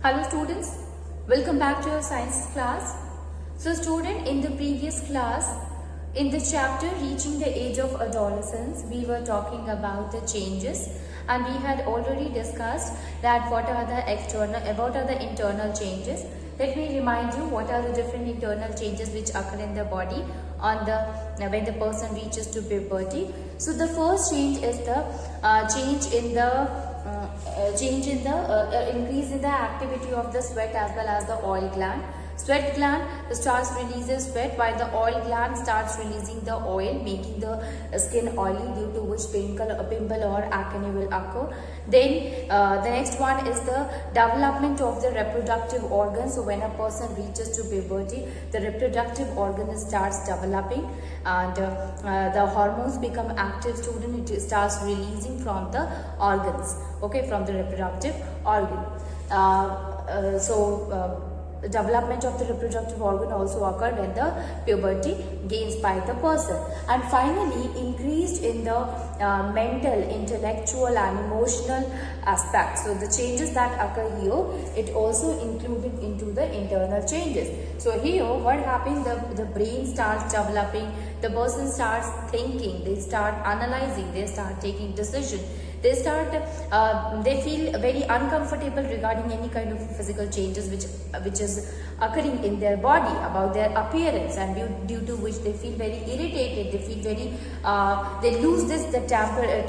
Hello students, welcome back to your science class. So student, in the previous class, in the chapter reaching the age of adolescence, we were talking about the changes and we had already discussed that what are the internal changes. Let me remind you what are the different internal changes which occur in the body when the person reaches to puberty. So the first change is the increase in the activity of the sweat as well as the oil gland. Sweat gland starts releasing sweat while the oil gland starts releasing the oil, making the skin oily, due to which pimple or acne will occur. Then the next one is the development of the reproductive organ. So when a person reaches to puberty, the reproductive organ starts developing and the hormones become active. Student, it starts releasing from the organs, okay, from the reproductive organ. The development of the reproductive organ also occurred when the puberty gains by the person. And finally, increased in the mental, intellectual and emotional aspects. So the changes that occur here, it also included into the internal changes. So here what happens, the brain starts developing, the person starts thinking, they start analyzing, they start taking decision. They feel very uncomfortable regarding any kind of physical changes which is occurring in their body, about their appearance, and due to which they feel very irritated, they feel very they lose the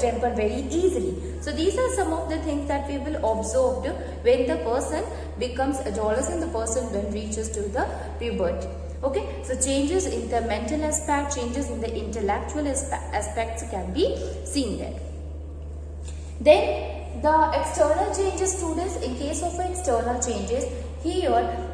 temper very easily. So these are some of the things that we will observe when the person becomes adolescent, the person when reaches to the puberty. Okay, so changes in the mental aspect, changes in the intellectual aspects can be seen there. Then the external changes, students, in case of external changes, here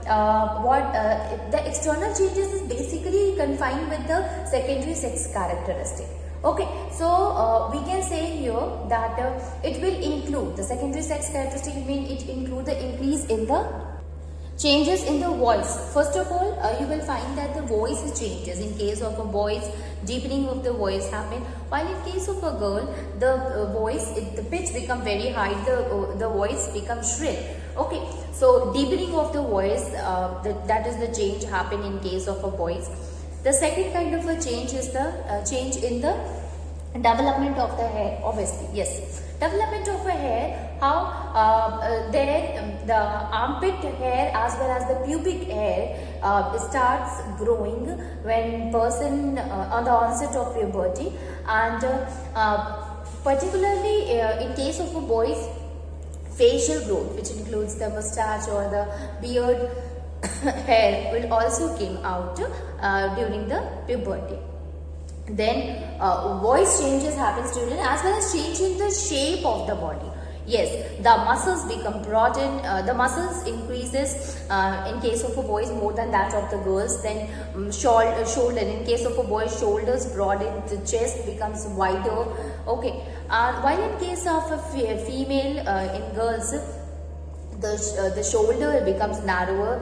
the external changes is basically confined with the secondary sex characteristic. Okay, so we can say here that it will include the secondary sex characteristic, it include the increase in the changes in the voice. First of all, you will find that the voice changes. In case of a voice, deepening of the voice happen, while in case of a girl, the pitch become very high, the voice becomes shrill. Okay, so deepening of the voice, that is the change happen in case of a voice. The second kind of a change is the change in the development of the hair. Obviously, yes, development of a hair, how the armpit hair as well as the pubic hair starts growing when person on the onset of puberty, and particularly in case of a boy's facial growth, which includes the mustache or the beard hair, will also come out during the puberty. Then voice changes happen, student, as well as change in the shape of the body. Yes, the muscles become broadened, the muscles increases in case of a boys more than that of the girls. Then shoulder, in case of a boy, shoulders broaden, the chest becomes wider. Okay, while in case of a female, in girls, the shoulder becomes narrower,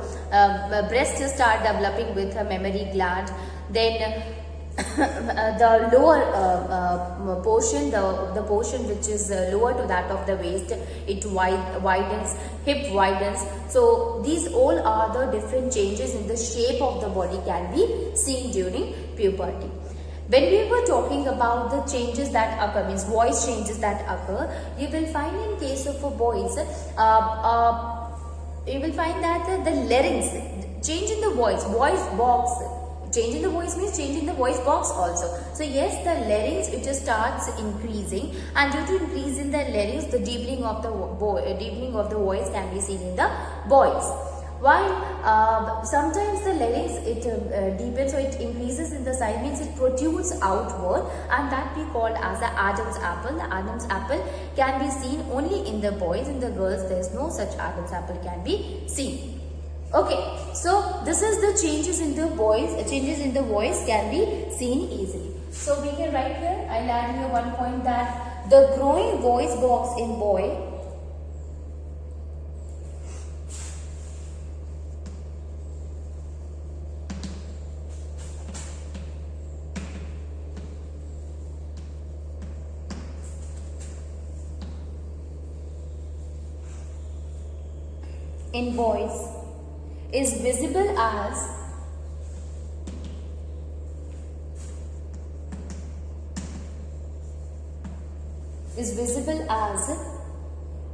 breasts start developing with a mammary gland. Then the lower portion, the portion which is lower to that of the waist, it widens, hip widens. So these all are the different changes in the shape of the body can be seen during puberty. When we were talking about the changes that occur, means voice changes that occur, you will find in case of a boys, you will find that the larynx, change in the voice box. Change in the voice means change in the voice box also. So yes, the larynx, it just starts increasing, and due to increase in the larynx, the deepening of the voice can be seen in the boys. While sometimes the larynx, it deepens, so it increases in the size, means it protrudes outward, and that we call as the Adam's apple. The Adam's apple can be seen only in the boys. In the girls, there is no such Adam's apple can be seen. Okay, so this is the changes in the voice can be seen easily. So we can write here, I'll add here one point, that the growing voice box in boy in boys is visible as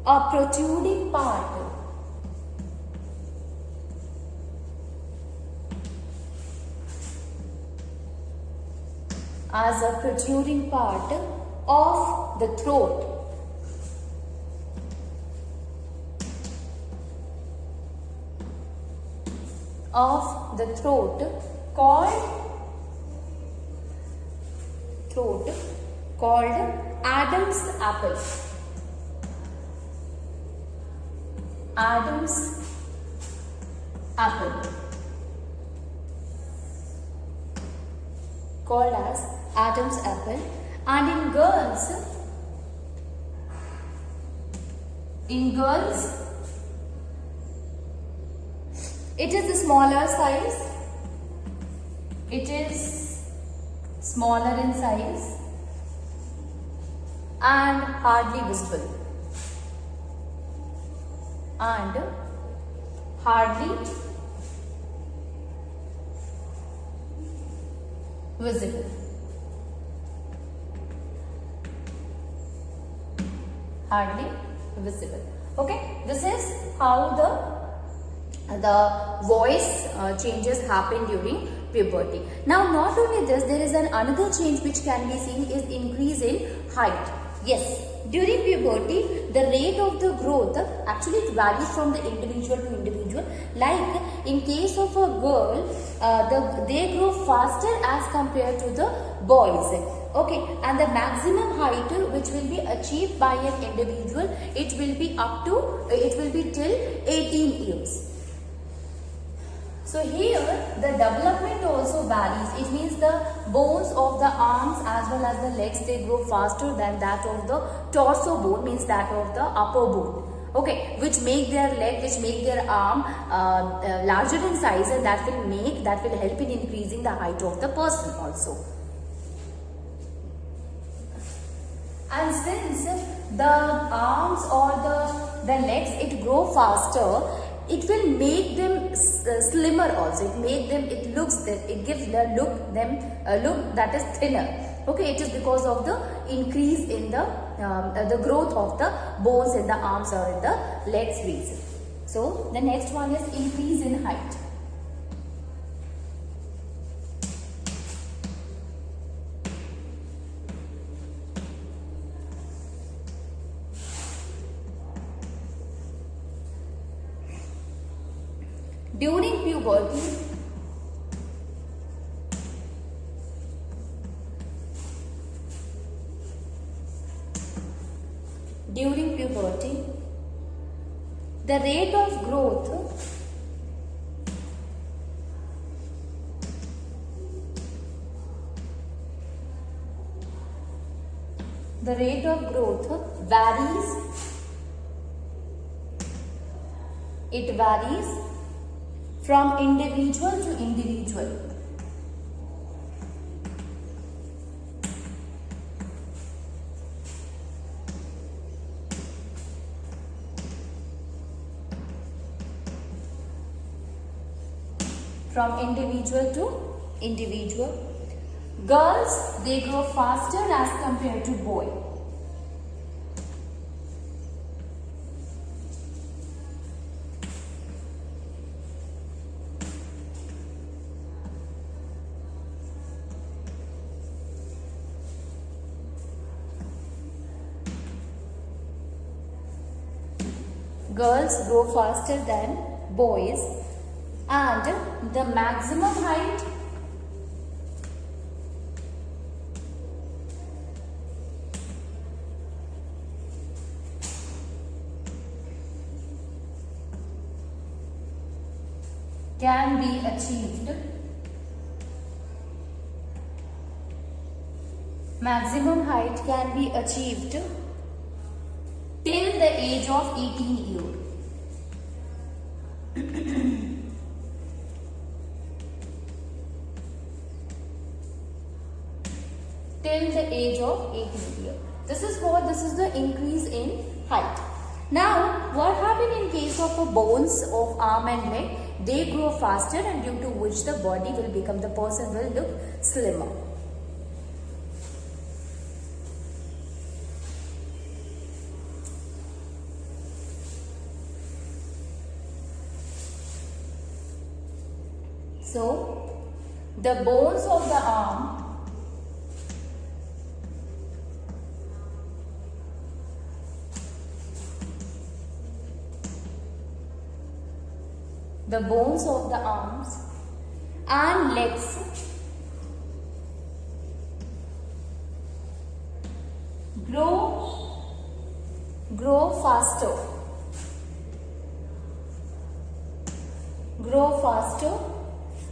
a protruding part of the throat. Called Adam's apple. Called as Adam's apple. And in girls, it is a smaller size. It is smaller in size and hardly visible. Hardly visible. Okay, this is how the voice changes happen during puberty. Now, not only this, there is another change which can be seen is increase in height. Yes, during puberty, the rate of the growth actually it varies from the individual to individual. Like in case of a girl, they grow faster as compared to the boys. Okay, and the maximum height which will be achieved by an individual, it will be till 18 years. So here the development also varies. It means the bones of the arms as well as the legs, they grow faster than that of the torso bone, means that of the upper bone. Okay, which make their leg, which make their arm larger in size, and that will help in increasing the height of the person also. And since the arms or the legs, it grow faster, it will make them slimmer also. It gives the look that is thinner. Okay, it is because of the increase in the growth of the bones in the arms or in the legs reason. So the next one is increase in height. During puberty, the rate of growth varies. It varies from individual to individual. From individual to individual. Girls, they grow faster as compared to boys. Girls grow faster than boys, and the maximum height can be achieved. Maximum height can be achieved till the age of 18 years. Till the age of 18 years. This is the increase in height. Now, what happened in case of bones of arm and leg? They grow faster, and due to which the body will become, the person will look slimmer. So, the bones of the arm arms and legs grow faster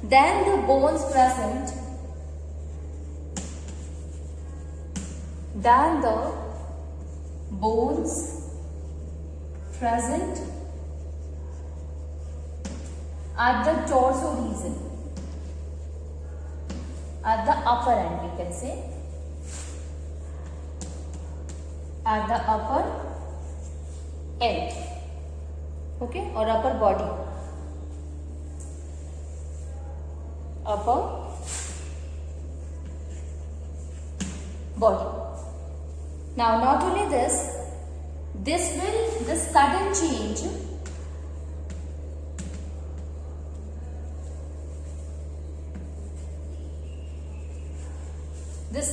than the bones present at the torso region, at the upper end, we can say, at the upper end, okay, or upper body, Now, not only this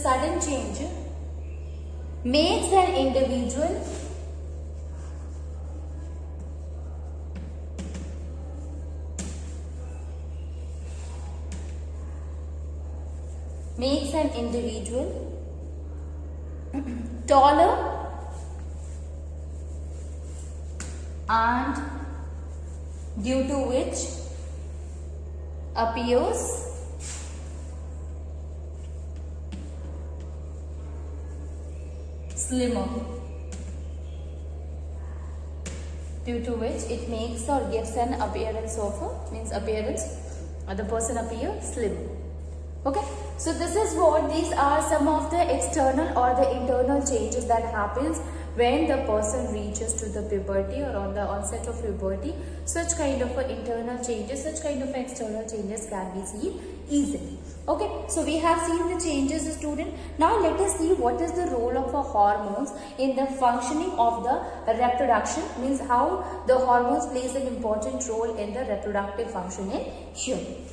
sudden change makes an individual taller and due to which appears slimmer, due to which it makes or gives an appearance of the person appear slim. Okay, so this is what, these are some of the external or the internal changes that happens when the person reaches to the puberty or on the onset of puberty. Such kind of internal changes, such kind of external changes can be seen easily. Okay, so we have seen the changes, student. Now let us see what is the role of hormones in the functioning of the reproduction, means how the hormones plays an important role in the reproductive function in human.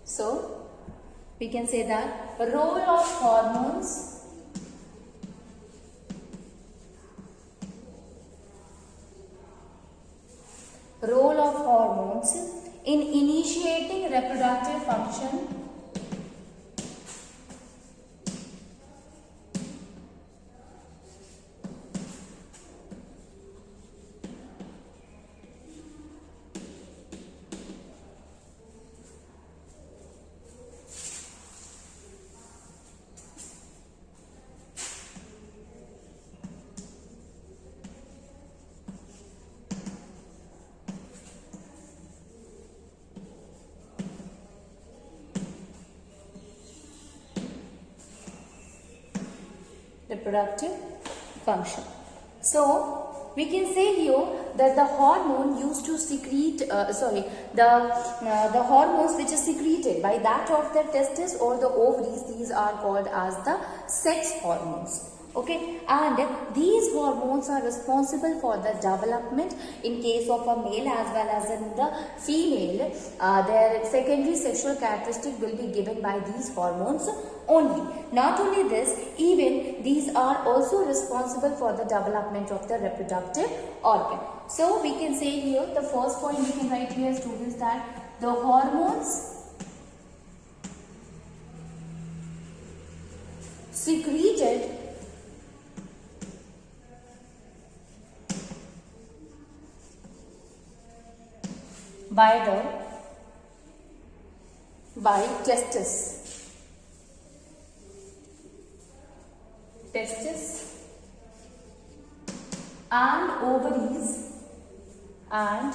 So, we can say that role of hormones in initiating reproductive function reproductive function. So, we can say here that the hormone used to secrete, the hormones which is secreted by that of the testes or the ovaries, these are called as the sex hormones. Okay, and these hormones are responsible for the development in case of a male as well as in the female. Their secondary sexual characteristic will be given by these hormones only. Not only this, even these are also responsible for the development of the reproductive organ. So we can say here, the first point we can write here, students, that the hormones secreted by testes and ovaries and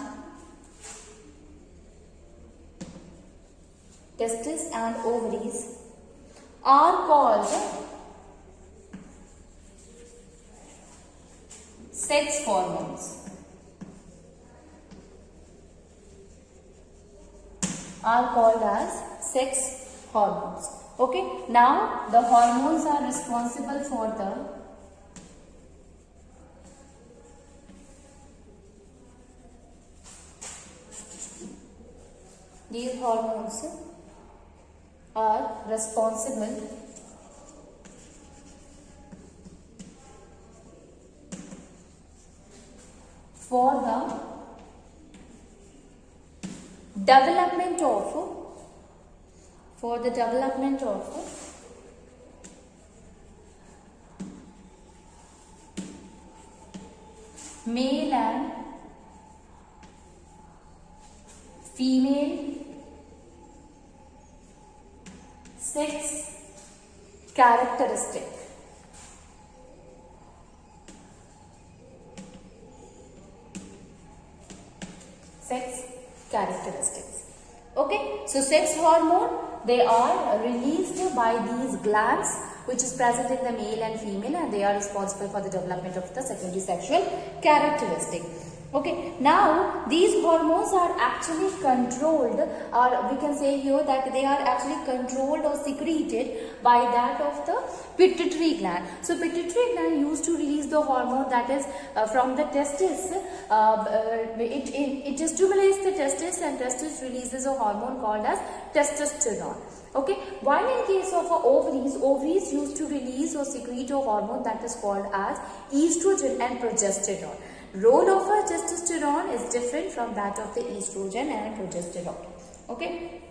testes and ovaries are called sex hormones. Are called as sex hormones. Okay, now the hormones are responsible for these hormones are responsible for the development of male and female sex characteristic. Sex characteristics. Okay, so sex hormone, they are released by these glands which is present in the male and female, and they are responsible for the development of the secondary sexual characteristic. Okay, now these hormones are actually controlled, or we can say here that they are actually controlled or secreted by that of the pituitary gland. So pituitary gland used to release the hormone that is from the testis. It stimulates the testis, and testis releases a hormone called as testosterone. Okay, while in case of ovaries used to release or secrete a hormone that is called as estrogen and progesterone. Role of a testosterone is different from that of the estrogen and progesterone. Okay.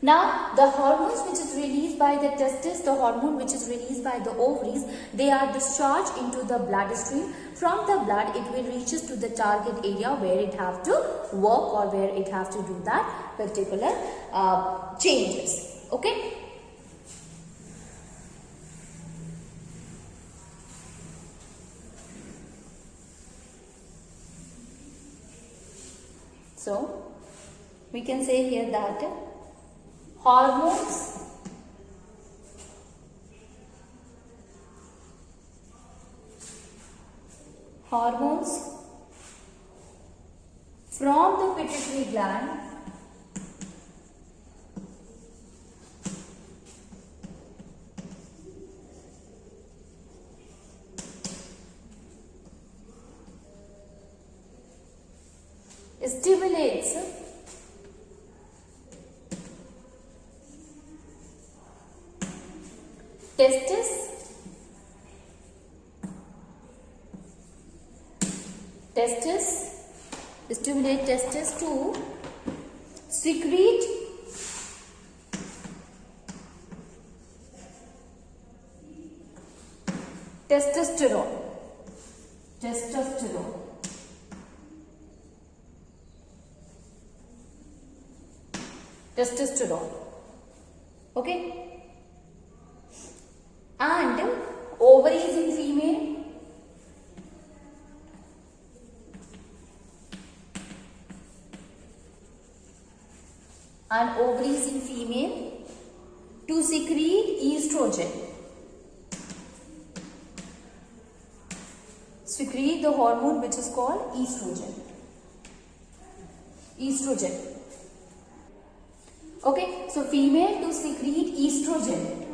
Now, the hormones which is released by the testis, the hormone which is released by the ovaries, they are discharged into the bloodstream. From the blood, it will reaches to the target area where it have to work or where it have to do that particular changes. Okay. So, we can say here that hormones from the pituitary gland stimulates testis to secrete testosterone. Okay, and ovaries in female to secrete estrogen. Secrete the hormone which is called estrogen. Okay, so female to secrete estrogen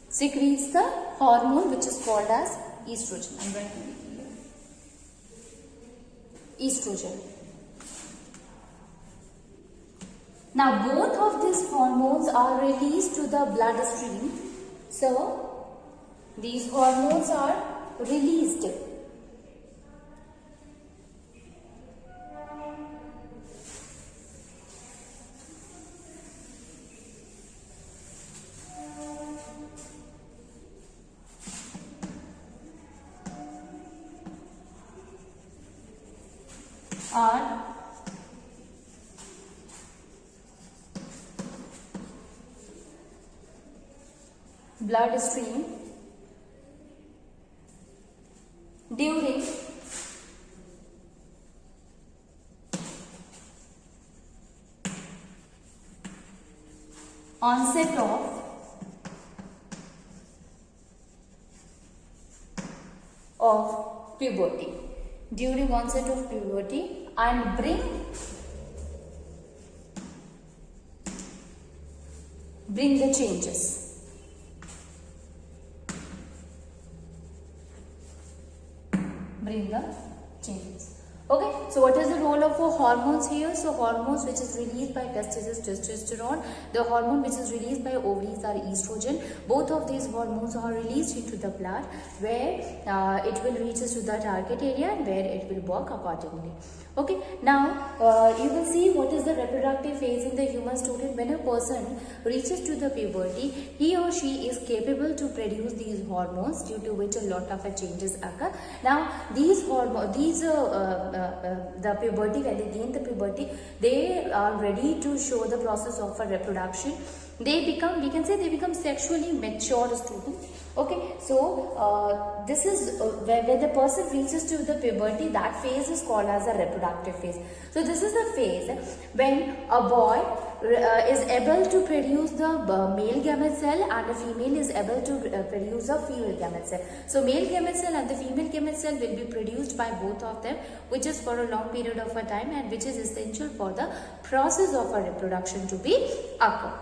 secretes the hormone which is called as estrogen. I'm going to read here. Estrogen. Now both of these hormones are released to the bloodstream. So these hormones are released. Are bloodstream during onset of puberty, during onset of puberty, and bring the changes. Bring the changes. Okay, so what is the role of hormones here? So hormones which is released by testes is testosterone. The hormone which is released by ovaries are estrogen. Both of these hormones are released into the blood, where it will reach to the target area and where it will work accordingly. Okay, now you will see what is the reproductive phase in the human student. When a person reaches to the puberty, he or she is capable to produce these hormones, due to which a lot of changes occur. Now these hormones, the puberty, when they gain the puberty, they are ready to show the process of a reproduction. They become, we can say, they become sexually mature students. Okay, so this is when the person reaches to the puberty, that phase is called as a reproductive phase. So this is the phase when a boy is able to produce the male gamete cell, and a female is able to produce a female gamete cell. So male gamete cell and the female gamete cell will be produced by both of them, which is for a long period of a time, and which is essential for the process of a reproduction to be occur.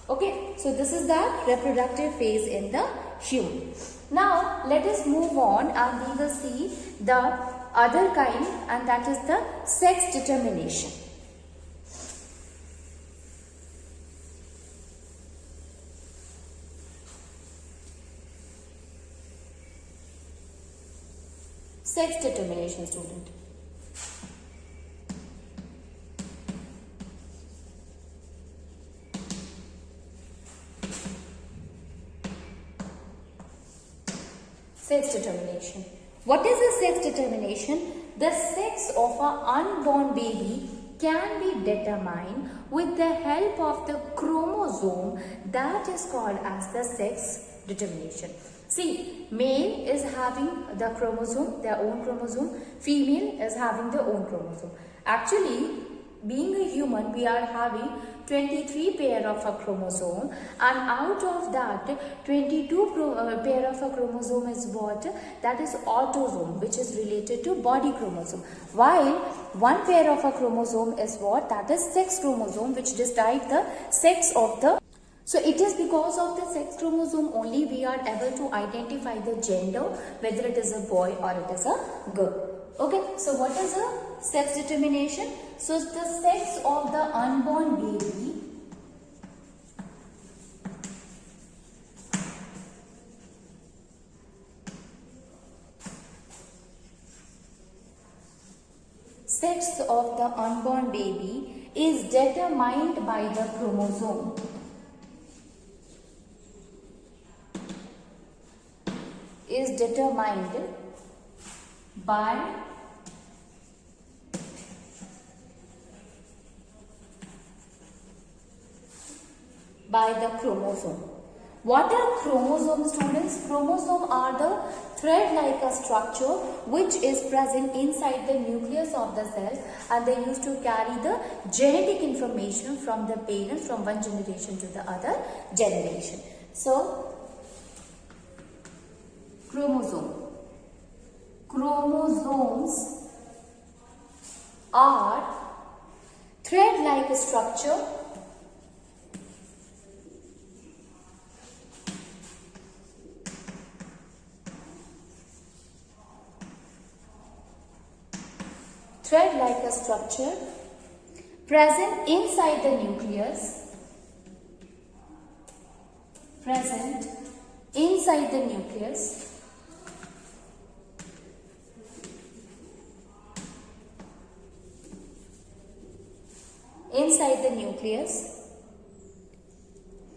Okay, so this is the reproductive phase in the human. Now let us move on and we will see the other kind, and that is the sex determination. Sex determination, student. Sex determination. What is a sex determination? The sex of an unborn baby can be determined with the help of the chromosome, that is called as the sex determination. See, male is having the chromosome, their own chromosome, female is having their own chromosome. Actually, being a human, we are having 23 pair of a chromosome, and out of that 22 pair of a chromosome is what? That is autosome, which is related to body chromosome, while one pair of a chromosome is what? That is sex chromosome, which describes the sex of the. So it is because of the sex chromosome only we are able to identify the gender, whether it is a boy or it is a girl. Okay, so what is a sex determination? So it's the sex of the unborn baby is determined by the chromosome. Is determined by the chromosome. What are chromosomes, students? Chromosomes are the thread-like a structure which is present inside the nucleus of the cell, and they used to carry the genetic information from the parents from one generation to the other generation. So, chromosomes are thread-like structure present inside the nucleus, inside the nucleus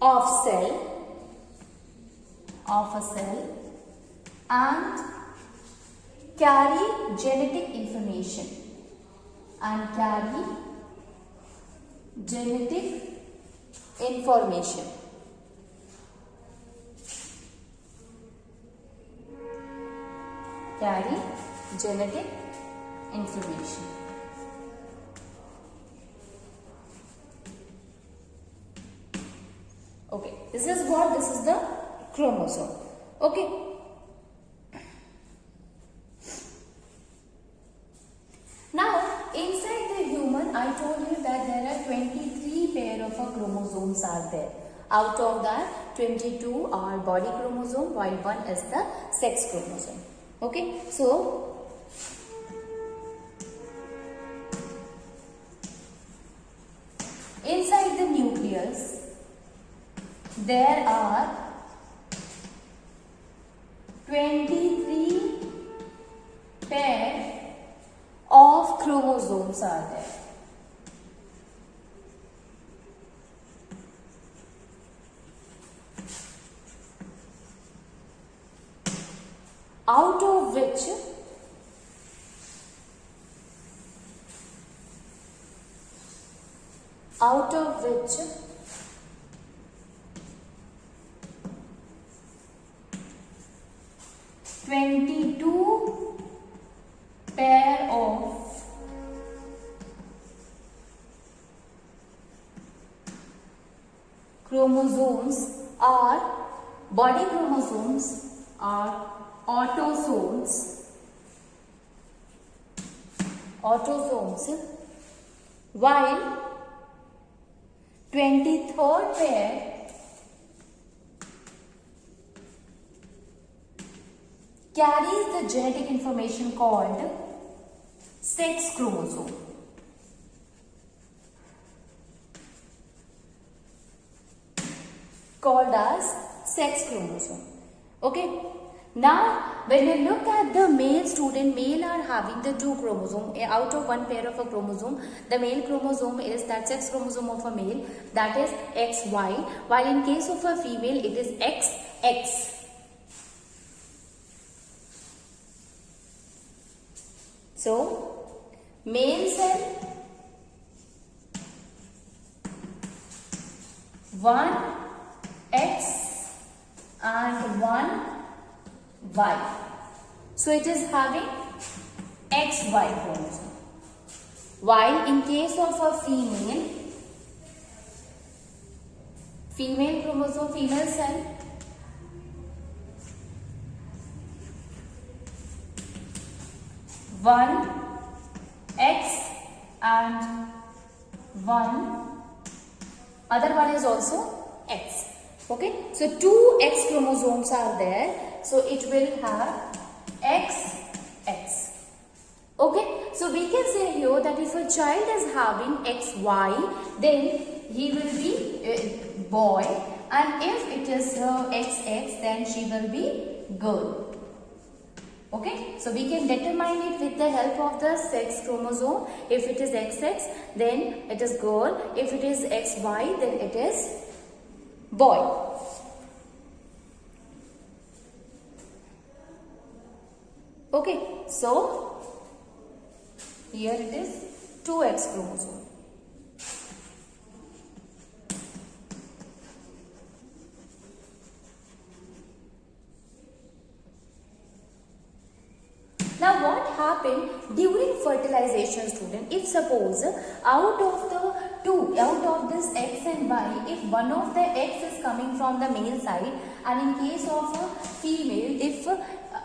of a cell and carry genetic information carry genetic information. This is what? This is the chromosome. Okay. Now, inside the human, I told you that there are 23 pair of chromosomes are there. Out of that, 22 are body chromosome, while one is the sex chromosome. Okay, so inside the nucleus, there are 23 pair of chromosomes are there. Out of which 22 pair of chromosomes are body chromosomes are autosomes, while 23rd pair carries the genetic information called sex chromosome. Called as sex chromosome. Okay. Now, when you look at the male student, male are having the two chromosomes. Out of one pair of a chromosome, the male chromosome is that sex chromosome of a male, that is XY, while in case of a female, it is XX. So, male cell, 1 X and 1 Y. So it is having XY chromosome. While in case of a female chromosome, female cell, 1 X and 1, other one is also X. Okay, so 2 X chromosomes are there. So it will have XX. Okay, so we can say here that if a child is having XY, then he will be boy, and if it is XX, then she will be girl. Okay, so we can determine it with the help of the sex chromosome. If it is XX, then it is girl. If it is XY, then it is boy. Okay, so here it is 2X chromosome. Now what happened during fertilization, student? If suppose out of this X and Y, if one of the X is coming from the male side, and in case of a female, if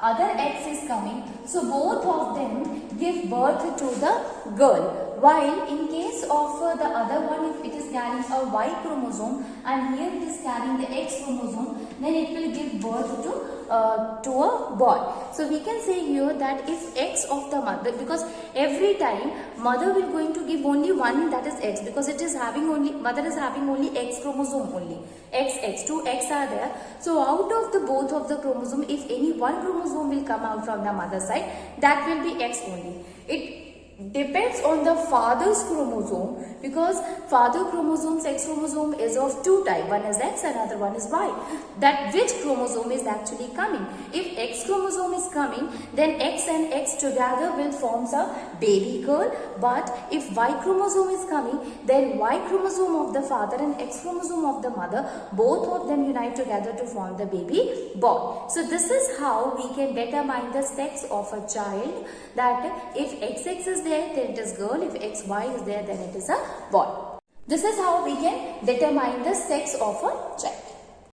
other X is coming, so both of them give birth to the girl. While in case of the other one, if it is carrying a Y chromosome and here it is carrying the X chromosome, then it will give birth to a boy. So we can say here that if X of the mother, because every time mother will going to give only one, that is X, because it is having only, mother is having only X chromosome only. XX, 2 X are there. So out of the both of the chromosome, if any one chromosome will come out from the mother side, that will be X only. It depends on the father's chromosome, because father chromosome, sex chromosome is of two types. One is X and another one is Y. That which chromosome is actually coming. If X chromosome is coming, then X and X together will form a baby girl. But if Y chromosome is coming, then Y chromosome of the father and X chromosome of the mother, both of them unite together to form the baby boy. So this is how we can determine the sex of a child, that if XX is there, then it is girl. If XY is there, then it is a boy. This is how we can determine the sex of a child.